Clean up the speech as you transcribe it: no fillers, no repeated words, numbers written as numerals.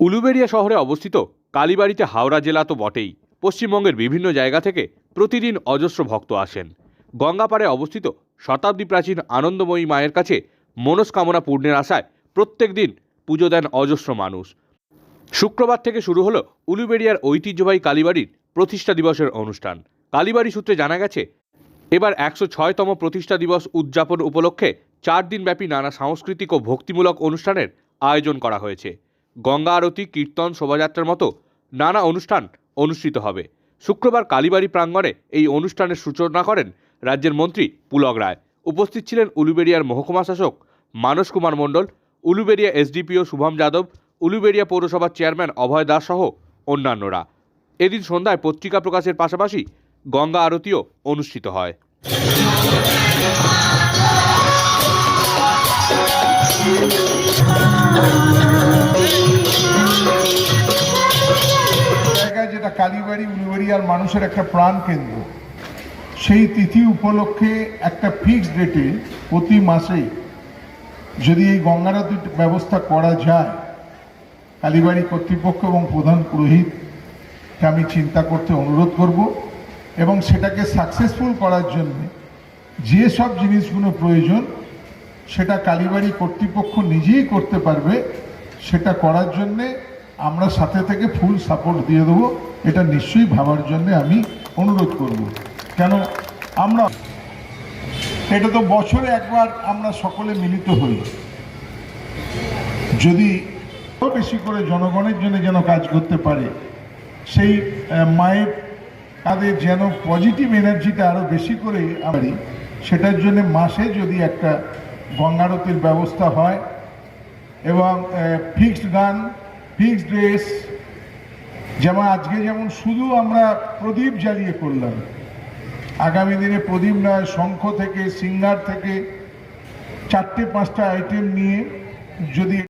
উলুবেড়িয়া শহরে অবস্থিত কালীবাড়িতে হাওড়া জেলা তো বটেই, পশ্চিমবঙ্গের বিভিন্ন জায়গা থেকে প্রতিদিন অজস্র ভক্ত আসেন। গঙ্গাপাড়ে অবস্থিত শতাব্দী প্রাচীন আনন্দময়ী মায়ের কাছে মনস্কামনা পূর্ণের আশায় প্রত্যেক দিন পুজো দেন অজস্র মানুষ। শুক্রবার থেকে শুরু হলো উলুবেড়িয়ার ঐতিহ্যবাহী কালীবাড়ির প্রতিষ্ঠা দিবসের অনুষ্ঠান। কালীবাড়ি সূত্রে জানা গেছে, এবার 106তম প্রতিষ্ঠা দিবস উদযাপন উপলক্ষে 4 দিনব্যাপী নানা সাংস্কৃতিক ও ভক্তিমূলক অনুষ্ঠানের আয়োজন করা হয়েছে। গঙ্গা আরতি, কীর্তন, শোভাযাত্রার মতো নানা অনুষ্ঠান অনুষ্ঠিত হবে। শুক্রবার কালীবাড়ি প্রাঙ্গণে এই অনুষ্ঠানের সূচনা করেন রাজ্যের মন্ত্রী পুলক রায়। উপস্থিত ছিলেন উলুবেড়িয়ার মহকুমা শাসক মানস কুমার মণ্ডল, উলুবেড়িয়া এসডিপিও শুভম যাদব, উলুবেড়িয়া পৌরসভার চেয়ারম্যান অভয় দাস সহ অন্যান্যরা। এদিন সন্ধ্যায় পত্রিকা প্রকাশের পাশাপাশি গঙ্গা আরতিও অনুষ্ঠিত হয়। যেটা কালীবাড়ি উলুবেড়িয়ার মানুষের একটা প্রাণ কেন্দ্র, সেই তিথি উপলক্ষে একটা ফিক্সড ডেটে প্রতি মাসে যদি এই গঙ্গারতির ব্যবস্থা করা যায়, কালীবাড়ি কর্তৃপক্ষ এবং প্রধান পুরোহিতকে আমি চিন্তা করতে অনুরোধ করব এবং সেটাকে সাকসেসফুল করার জন্য যে সব জিনিসগুলো প্রয়োজন সেটা কালীবাড়ি কর্তৃপক্ষ নিজেই করতে পারবে। সেটা করার জন্যে আমরা সাথে থেকে ফুল সাপোর্ট দিয়ে দেবো, এটা নিশ্চয়ই ভাবার জন্য আমি অনুরোধ করব। কেন আমরা এটা তো বছরে একবার আমরা সকলে মিলিত হই, যদি বেশি করে জনগণের জন্য যেন কাজ করতে পারে, সেই মায়ের তাদের যেন পজিটিভ এনার্জিটা আরও বেশি করে আমি সেটার জন্য মাসে যদি একটা গঙ্গারতির ব্যবস্থা হয় এবং ফিক্সড গান, ফিক্সড ড্রেস, যেমন আজকে যেমন শুধু আমরা প্রদীপ জ্বালিয়ে করলাম, আগামী দিনে প্রদীপ নয়, শঙ্খ থেকে, সিঙ্গার থেকে 4-5টা আইটেম নিয়ে যদি